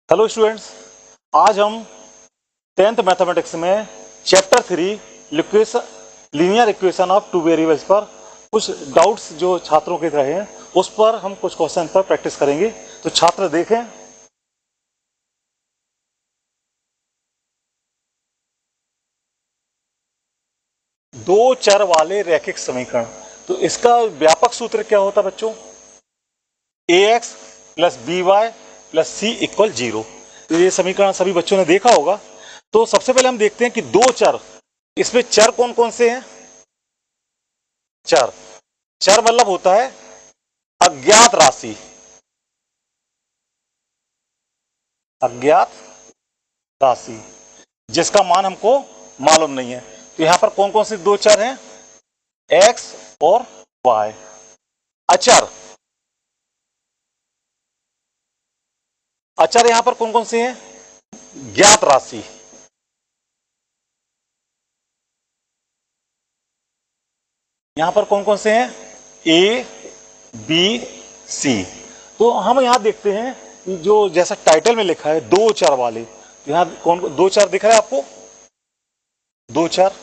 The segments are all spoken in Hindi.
Hello students. आज हम 10th मैथमेटिक्स में chapter 3 linear equation of two variables पर कुछ डाउट्स जो छात्रों के रहे हैं उस पर हम कुछ क्वेश्चन पर प्रैक्टिस करेंगे। तो छात्र देखें। दो चर वाले रैखिक समीकरण, तो इसका व्यापक सूत्र क्या होता है बच्चों? ax plus B Y plus C equal 0। तो ये समीकरण सभी बच्चों ने देखा होगा। तो सबसे पहले हम देखते हैं कि दो चर, इसमें चर कौन कौन से हैं। चर चर मतलब होता है अज्ञात राशि। अज्ञात राशि जिसका मान हमको मालूम नहीं है। तो यहां पर कौन कौन से दो चर हैं? x और y। अचर, अचर यहां पर कौन कौन से हैं? ज्ञात राशि। यहां पर कौन कौन से हैं? a b c। तो हम यहां देखते हैं कि जो जैसा टाइटल में लिखा है दो चर वाले, तो यहां कौन दो चर दिख रहा है आपको? दो चर,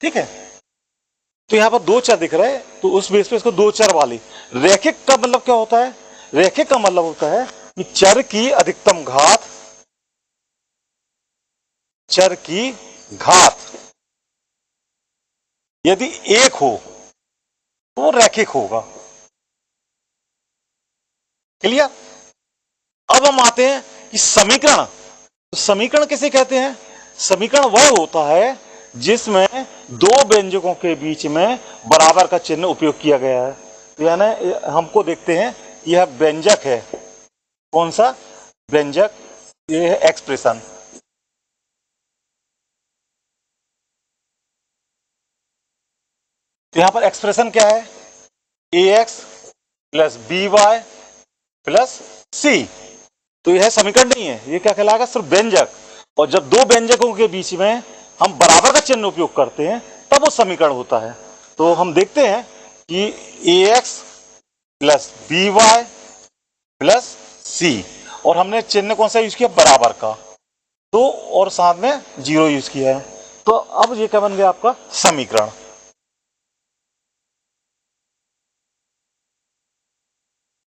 ठीक है। तो यहां पर दो चर दिख रहे हैं, तो उस बेस पे इसको दो चर वाले। रैखिक का मतलब क्या होता है? रैखिक का मतलब होता है कि चर की अधिकतम घात, चर की घात यदि एक हो तो वो रैखिक होगा। क्लियर? अब हम आते हैं कि समीकरण। तो समीकरण किसे कहते हैं? समीकरण वह होता है जिसमें दो व्यंजकों के बीच में बराबर का चिन्ह उपयोग किया गया है। तो यानी हमको देखते हैं यह व्यंजक है। कौन सा व्यंजक? ये है एक्सप्रेशन। तो यहां पर एक्सप्रेशन क्या है? A X plus B Y plus C. तो यह समीकरण नहीं है, ये क्या कहलाएगा? सिर्फ व्यंजक। और जब दो व्यंजकों के बीच में हम बराबर का चिन्ह उपयोग करते हैं तब वो समीकरण होता है। तो हम देखते हैं कि A X plus B Y plus C, और हमने चिन्ह कौन सा यूज किया? बराबर का। तो और साथ में जीरो यूज किया है। तो अब ये क्या बन गया आपका? समीकरण।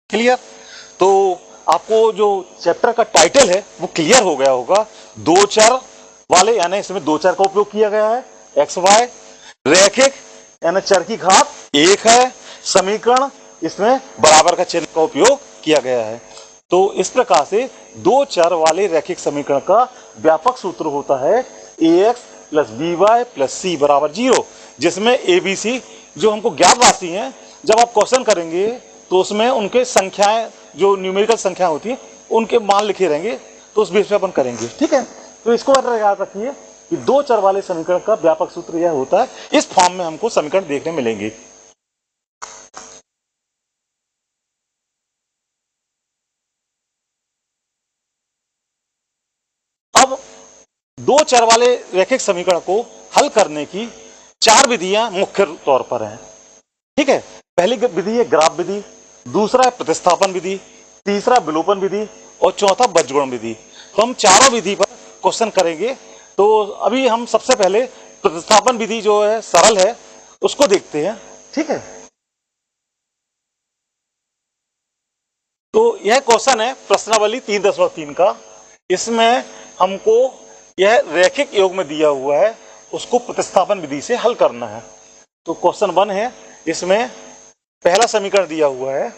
क्लियर? तो आपको जो चैप्टर का टाइटल है वो क्लियर हो गया होगा। दो चर वाले, यानी इसमें दो चर का उपयोग किया गया है, एक्स वाई। रैखिक यानी चर की घात एक है। समीकरण, इसमें बराबर का चिन्ह का उपयोग किया गया है। तो इस प्रकार से दो चर वाले रैखिक समीकरण का व्यापक सूत्र होता है A X plus B Y plus C बराबर 0, जिसमें ए बी सी जो हमको ज्ञात राशि है। जब आप क्वेश्चन करेंगे तो उसमें उनके संख्याएं, जो न्यूमेरिकल संख्या होती है, उनके मान लिखे रहेंगे। तो उस बेस पे अपन करेंगे, ठीक है। तो इसको याद रखिए कि दो चर वाले समीकरण का व्यापक सूत्र यह होता है। इस फॉर्म में हमको समीकरण देखने मिलेंगे। अब दो चर वाले रैखिक समीकरण को हल करने की चार विधियां मुख्य तौर पर हैं, ठीक है। पहली विधि है ग्राफ विधि, दूसरा है प्रतिस्थापन विधि, तीसरा विलोपन विधि और चौथा बजगुण विधि। तो हम चारों विधि पर क्वेश्चन करेंगे। तो अभी हम सबसे पहले प्रतिस्थापन विधि जो है सरल है उसको देखते हैं, ठीक है। तो यह क्वेश्चन है प्रश्नावली 3.3 का। इसमें हमको यह रैखिक योग में दिया हुआ है, उसको प्रतिस्थापन विधि से हल करना है। तो क्वेश्चन 1 है, इसमें पहला समीकरण दिया हुआ है।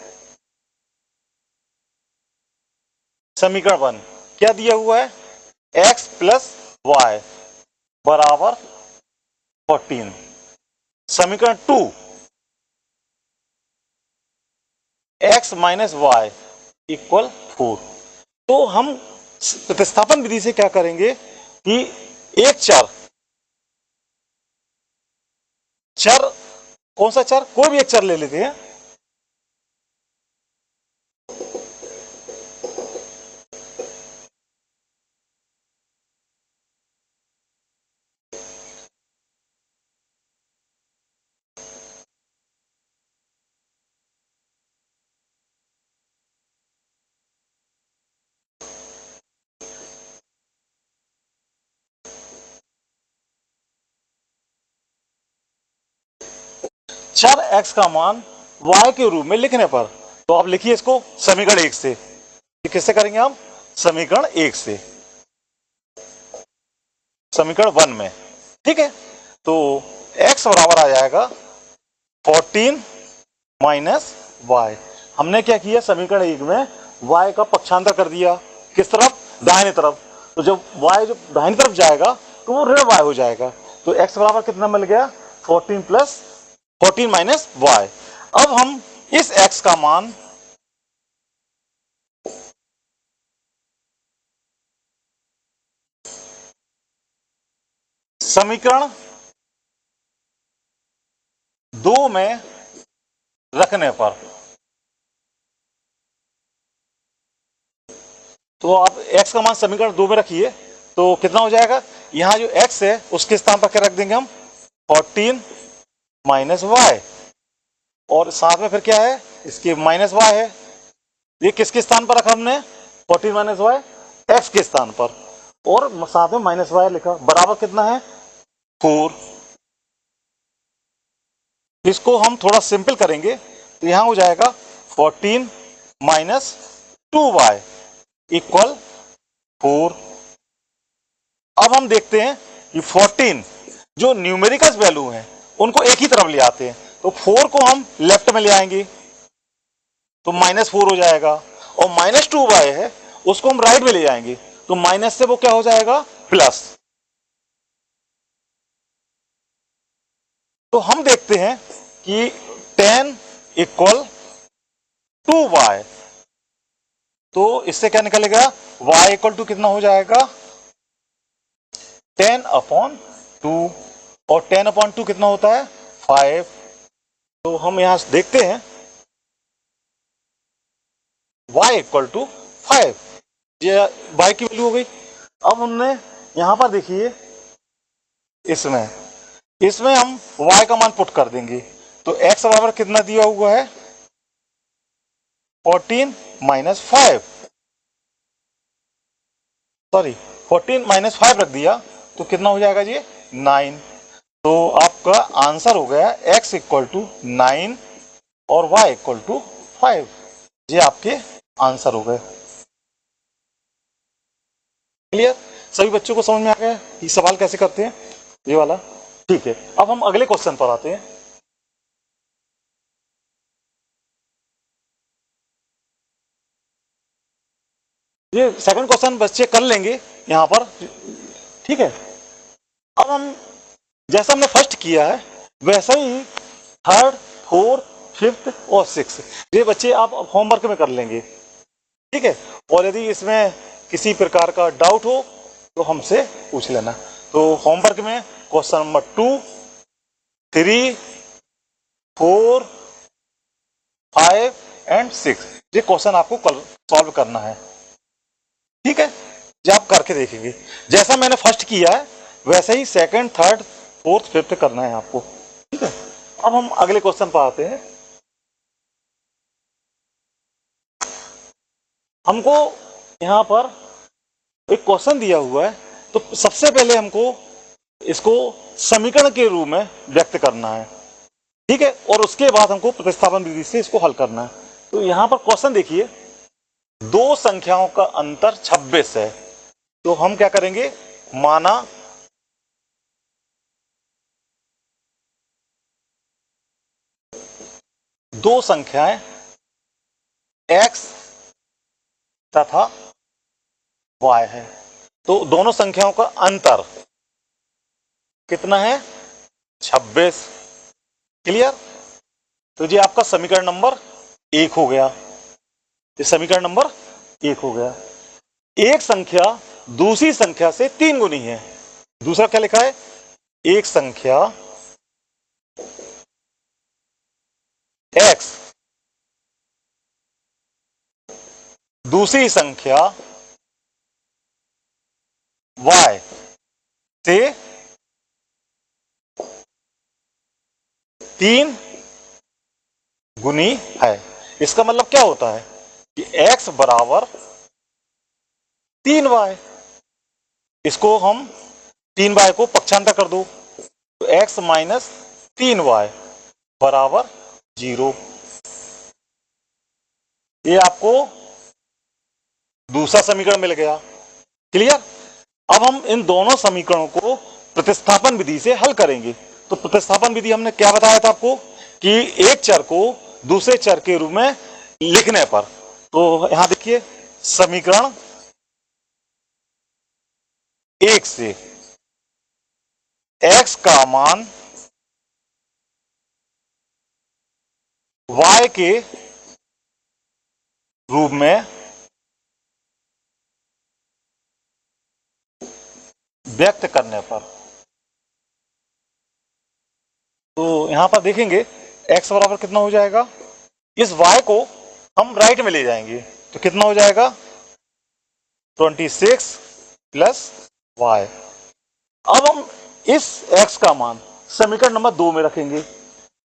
समीकरण 1 क्या दिया हुआ है? x प्लस वाई बराबर 14। समीकरण 2 x माइनस वाई इक्वल 4। तो हम प्रतिस्थापन विधि से क्या करेंगे कि एक चर, चर कौन सा चर? कोई भी एक चर ले लेते हैं। चर x का मान y के रूप में लिखने पर, तो आप लिखिए इसको समीकरण 1 से। किससे करेंगे हम? समीकरण 1 से, समीकरण 1 में। ठीक है, तो x बराबर आ जाएगा 14 माइनस y। हमने क्या किया समीकरण 1 में, y का पक्षांतर कर दिया किस तरफ? दाहिने तरफ। तो जब y जो दाहिने तरफ जाएगा तो वो ऋण y हो जाएगा। तो x बराबर कितना मिल गया? 14 माइनस y। अब हम इस x का मान समीकरण 2 में रखने पर, तो आप x का मान समीकरण 2 में रखिए तो कितना हो जाएगा? यहां जो x है उसके स्थान पर क्या रख देंगे हम? 14 माइनस y, और साथ में फिर क्या है? इसके माइनस y है। ये किसके स्थान पर रखा हमने? 14 माइनस y, x के स्थान पर, और साथ में माइनस y लिखा, बराबर कितना है? 4। इसको हम थोड़ा सिंपल करेंगे तो यहां हो जाएगा 14 माइनस 2y इक्वल 4। अब हम देखते हैं कि 14 जो न्यूमेरिकल वैल्यू हैं उनको एक ही तरफ ले आते हैं, तो 4 को हम लेफ्ट में ले आएंगे तो माइनस 4 हो जाएगा, और माइनस 2y है उसको हम राइट में ले जाएंगे तो माइनस से वो क्या हो जाएगा? प्लस। तो हम देखते हैं कि 10 इक्वल 2y, तो इससे क्या निकलेगा? y इक्वल टू कितना हो जाएगा? 10/2, और 10/2 कितना होता है? 5। तो हम यहां से देखते हैं y इक्वल टू 5, ये y की वैल्यू हो गई। अब हमने यहां पर देखिए इसमें इसमें हम y का मान पुट कर देंगे, तो x बराबर कितना दिया हुआ है? 14 माइनस 5, सॉरी 14 माइनस 5 रख दिया तो कितना हो जाएगा जी? 9। तो आपका आंसर हो गया x इक्वल टू 9 और y इक्वल टू 5। ये आपके आंसर हो गए। क्लियर? सभी बच्चों को समझ में आ गया कि सवाल कैसे करते हैं ये वाला? ठीक है, अब हम अगले क्वेश्चन पर आते हैं। ये सेकंड क्वेश्चन बच्चे कर लेंगे यहां पर। ठीक है, अब हम जैसा हमने फर्स्ट किया है वैसा ही थर्ड, फोर्थ, फिफ्थ और सिक्स ये बच्चे आप होमवर्क में कर लेंगे। ठीक है, और यदि इसमें किसी प्रकार का डाउट हो तो हमसे पूछ लेना। तो होमवर्क में क्वेश्चन नंबर 2, 3, 4, 5 एंड 6 ये क्वेश्चन आपको कल सॉल्व करना है। ठीक है, ये आप करके देखेंगे। जैसा मैंने फर्स्ट किया है वैसे ही सेकंड, थर्ड, फोर्थ, फिफ्थ करना है आपको। ठीक है, अब हम अगले क्वेश्चन पर आते हैं। हमको यहां पर एक क्वेश्चन दिया हुआ है, तो सबसे पहले हमको इसको समीकरण के रूप में व्यक्त करना है। ठीक है, और उसके बाद हमको प्रतिस्थापन विधि से इसको हल करना है। तो यहां पर क्वेश्चन देखिए, दो संख्याओं का अंतर 26 है, तो हम क्या करेंगे? माना दो संख्याएं x तथा y है, तो दोनों संख्याओं का अंतर कितना है? 26। क्लियर? तो ये आपका समीकरण नंबर 1 हो गया। ये समीकरण नंबर 1 हो गया। एक संख्या दूसरी संख्या से 3 गुनी है। दूसरा क्या लिखा है? एक संख्या x दूसरी संख्या y से 3 गुनी है। इसका मतलब क्या होता है कि x बराबर 3y। इसको हम 3y को पक्षांतर कर दो तो x माइनस 3y बराबर 0। ये आपको दूसरा समीकरण मिल गया। क्लियर। अब हम इन दोनों समीकरणों को प्रतिस्थापन विधि से हल करेंगे। तो प्रतिस्थापन विधि हमने क्या बताया था आपको कि एक चर को दूसरे चर के रूप में लिखने पर, तो यहां देखिए समीकरण 1 से x का मान y के रूप में व्यक्त करने पर, तो यहां पर देखेंगे x बराबर कितना हो जाएगा, इस y को हम राइट में ले जाएंगे तो कितना हो जाएगा 26 प्लस y। अब हम इस x का मान समीकरण नंबर 2 में रखेंगे,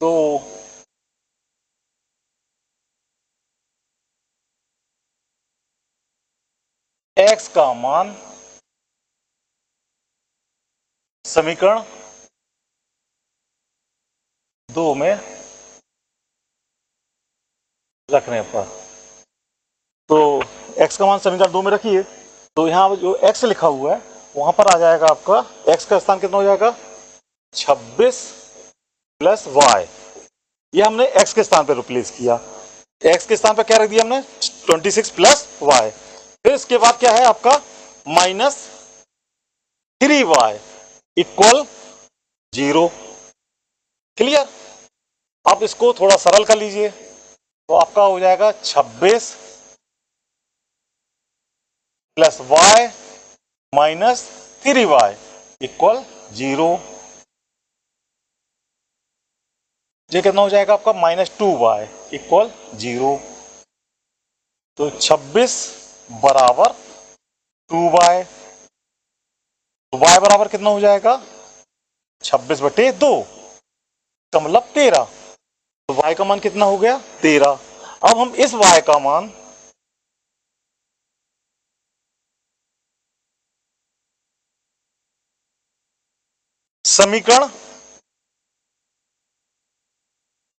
तो x का मान समीकरण 2 में रखने पर, तो x का मान समीकरण 2 में रखिए, तो यहां जो x लिखा हुआ है वहां पर आ जाएगा आपका x का स्थान कितना हो जाएगा 26 प्लस y। ये हमने x के स्थान पर रिप्लेस किया, x के स्थान पर क्या रख दिया हमने 26 प्लस y। फिर इसके बाद क्या है आपका माइनस 3y इक्वल 0। क्लियर। आप इसको थोड़ा सरल कर लीजिए तो आपका हो जाएगा 26 plus y minus 3y equal 0। ये कितना हो जाएगा आपका -2y इक्वल 0। तो 26 बराबर 2y, तो y बराबर कितना हो जाएगा 26/2, का मतलब 13। तो y का मान कितना हो गया 13। अब हम इस y का मान समीकरण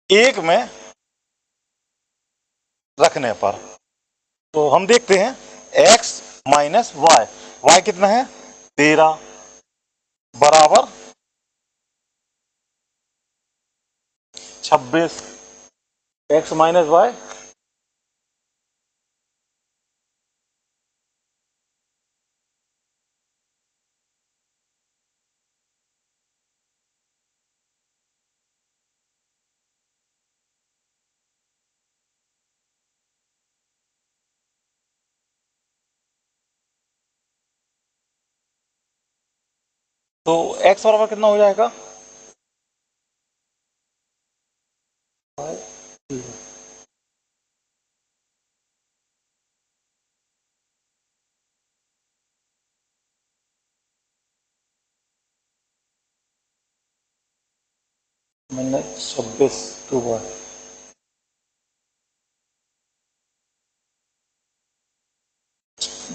1 में रखने पर, तो हम देखते हैं x माइनस वाई, वाई कितना है 13 बराबर 26, x माइनस वाई तो x बराबर कितना हो जाएगा मैंने 26 2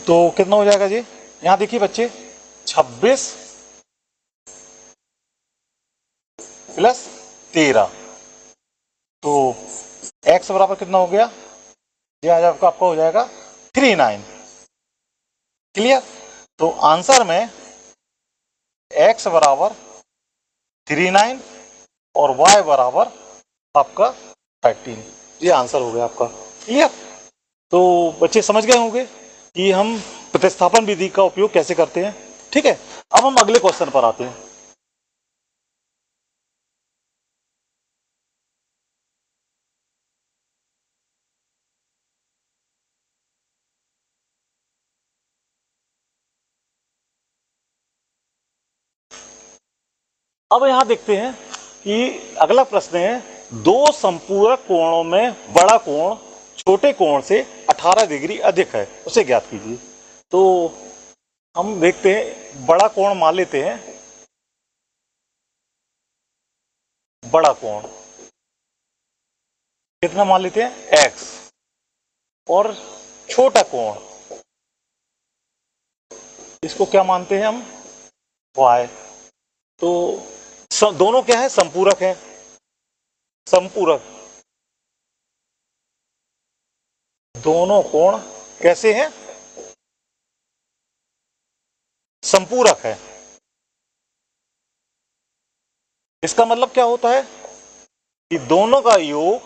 तो कितना हो जाएगा जी, यहां देखिए बच्चे 26 प्लस 13, तो x बराबर कितना हो गया, ये आज आपका हो जाएगा 39। क्लियर। तो आंसर में x बराबर 39 और y बराबर आपका 13, ये आंसर हो गया आपका। क्लियर। तो बच्चे समझ गए होंगे कि हम प्रतिस्थापन विधि का उपयोग कैसे करते हैं। ठीक है, अब हम अगले क्वेश्चन पर आते हैं। अब यहां देखते हैं कि अगला प्रश्न है दो संपूरक कोणों में बड़ा कोण छोटे कोण से 18 डिग्री अधिक है, उसे ज्ञात कीजिए। तो हम देखते हैं बड़ा कोण मान लेते हैं, बड़ा कोण कितना मान लेते हैं x, और छोटा कोण इसको क्या मानते हैं हम y। तो दोनों क्या है संपूरक है, संपूरक, दोनों कोण कैसे हैं? संपूरक है। इसका मतलब क्या होता है कि दोनों का योग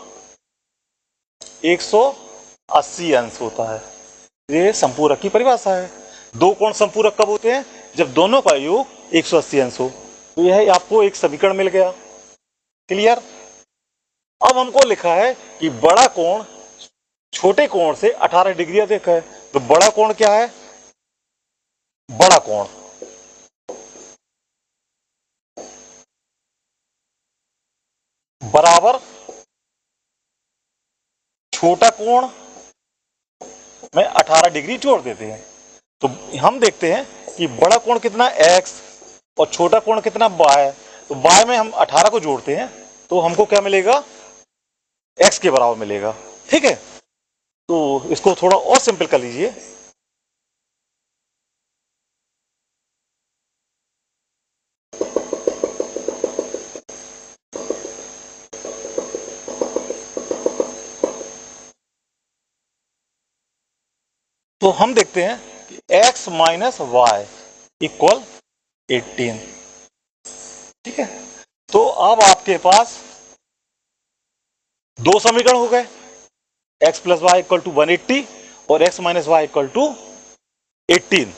180 अंश होता है। ये संपूरक की परिभाषा है। दो कोण संपूरक कब होते हैं? जब दोनों का योग 180 अंश हो। तो यह आपको एक समीकरण मिल गया। क्लियर? अब हमको लिखा है कि बड़ा कोण छोटे कोण से 18 डिग्री अधिक है। तो बड़ा कोण क्या है? बड़ा कोण बराबर छोटा कोण में 18 डिग्री जोड़ देते हैं। तो हम देखते हैं कि बड़ा कोण कितना x और छोटा कोण कितना y। तो y में हम 18 को जोड़ते हैं तो हमको क्या मिलेगा? x के बराबर मिलेगा। ठीक है, तो इसको थोड़ा और सिंपल कर लीजिए। तो हम देखते हैं कि x माइनस वाई इक्वल 18। ठीक है, तो अब आपके पास दो समीकरण हो गए, x plus y equal to 180 और x minus y equal to 18।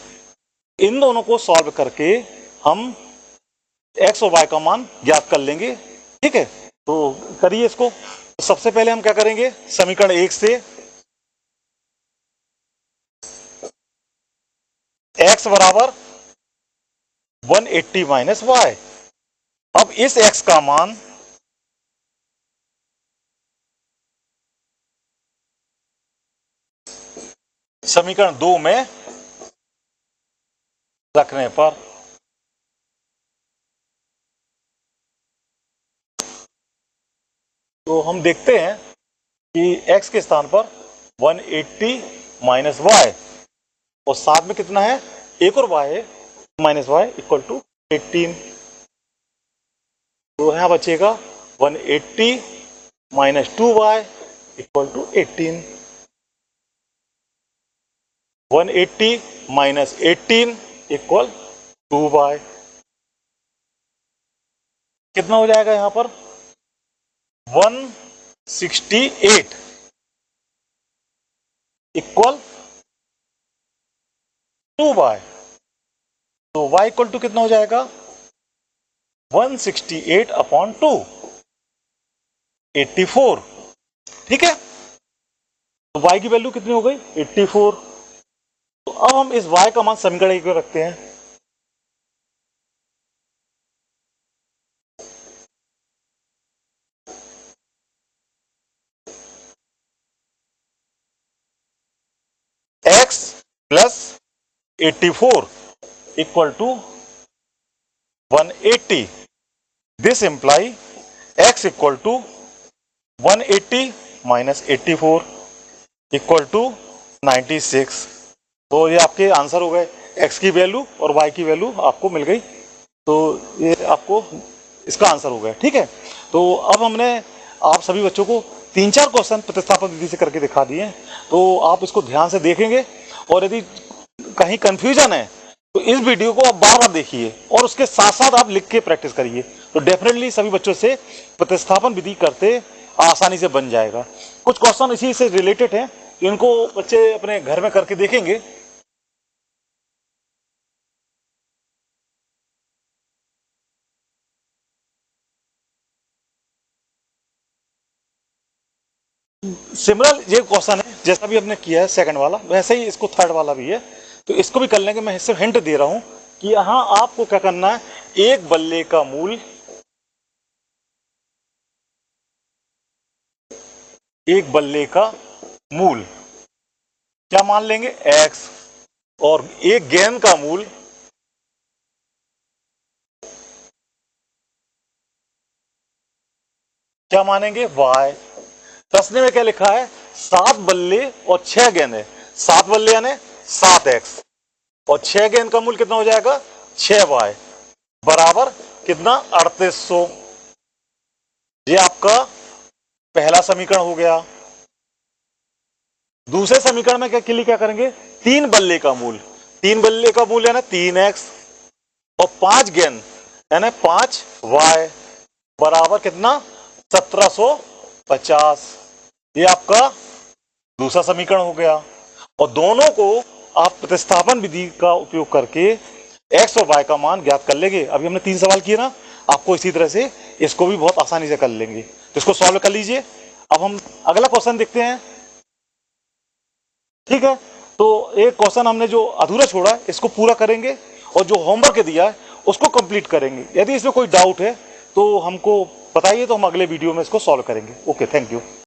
इन दोनों को सॉल्व करके हम x और y का मान ज्ञात कर लेंगे। ठीक है, तो करिए इसको। सबसे पहले हम क्या करेंगे? समीकरण 1 से x बराबर 180 माइनस वाई। अब इस x का मान समीकरण 2 में रखने पर तो हम देखते हैं कि x के स्थान पर 180 माइनस वाई और साथ में कितना है? एक और y है, माइनस वाई इक्वल टू 18। तो यहां बचेगा 180 minus 2y equal to 18। 180 minus 18 equal 2y। कितना हो जाएगा यहां पर? 168 इक्वल 2y। तो y इक्वल टू कितना हो जाएगा? 168 अपॉन 2, 84। ठीक है, तो y की वैल्यू कितनी हो गई? 84। तो अब हम इस y का मान समीकरण 1 में रखते हैं। x plus 84 equal to 180। This imply x equal to 180 minus 84 equal to 96। तो ये आपके आंसर हो गए। x की वैल्यू और y की वैल्यू आपको मिल गई। तो ये आपको इसका आंसर हो गया। ठीक है, तो अब हमने आप सभी बच्चों को 3-4 क्वेश्चन प्रतिस्थापन विधि से करके दिखा दिए। तो आप इसको ध्यान से देखेंगे और यदि कहीं कंफ्यूजन है तो इस वीडियो को आप बार बार देखिए और उसके साथ साथ आप लिख के प्रैक्टिस करिए। तो डेफिनेटली सभी बच्चों से प्रतिस्थापन विधि करते आसानी से बन जाएगा। कुछ क्वेश्चन इसी से रिलेटेड हैं, इनको बच्चे अपने घर में करके देखेंगे। सिमिलर ये क्वेश्चन है जैसा भी हमने किया है सेकंड वाला, वैसे ही इसको थर्ड वाला भी है। तो इसको भी कर लेंगे। मैं इससे हिंट दे रहा हूं कि यहां आपको क्या करना है, एक बल्ले का मूल, एक बल्ले का मूल क्या मान लेंगे? x। और एक गेंद का मूल क्या मानेंगे? y। प्रश्न में क्या लिखा है? 7 बल्ले और 6 गेंद है। 7 बल्ले यानी 7x और 6 गेंद का मूल कितना हो जाएगा? 6y बराबर कितना? 3800। ये आपका पहला समीकरण हो गया। दूसरे समीकरण में क्या करेंगे, 3 बल्ले का मूल, 3 बल्ले का मूल है ना 3x और 5 गेन है ना 5y बराबर कितना 1750। ये आपका दूसरा समीकरण हो गया। और दोनों को आप प्रतिस्थापन विधि का उपयोग करके x और y का मान ज्ञात कर लेंगे। अभी हमने 3 सवाल किए ना, आपको इसी तरह से इसको भी बहुत आसानी से कर लेंगे। तो इसको सॉल्व कर लीजिए। अब हम अगला क्वेश्चन देखते हैं। ठीक है, तो एक क्वेश्चन हमने जो अधूरा छोड़ा है इसको पूरा करेंगे और जो होमवर्क दिया है उसको कंप्लीट करेंगे। यदि इसमें कोई डाउट है तो हमको बताइए, तो हम अगले वीडियो में इसको सॉल्व करेंगे। Okay, thank you.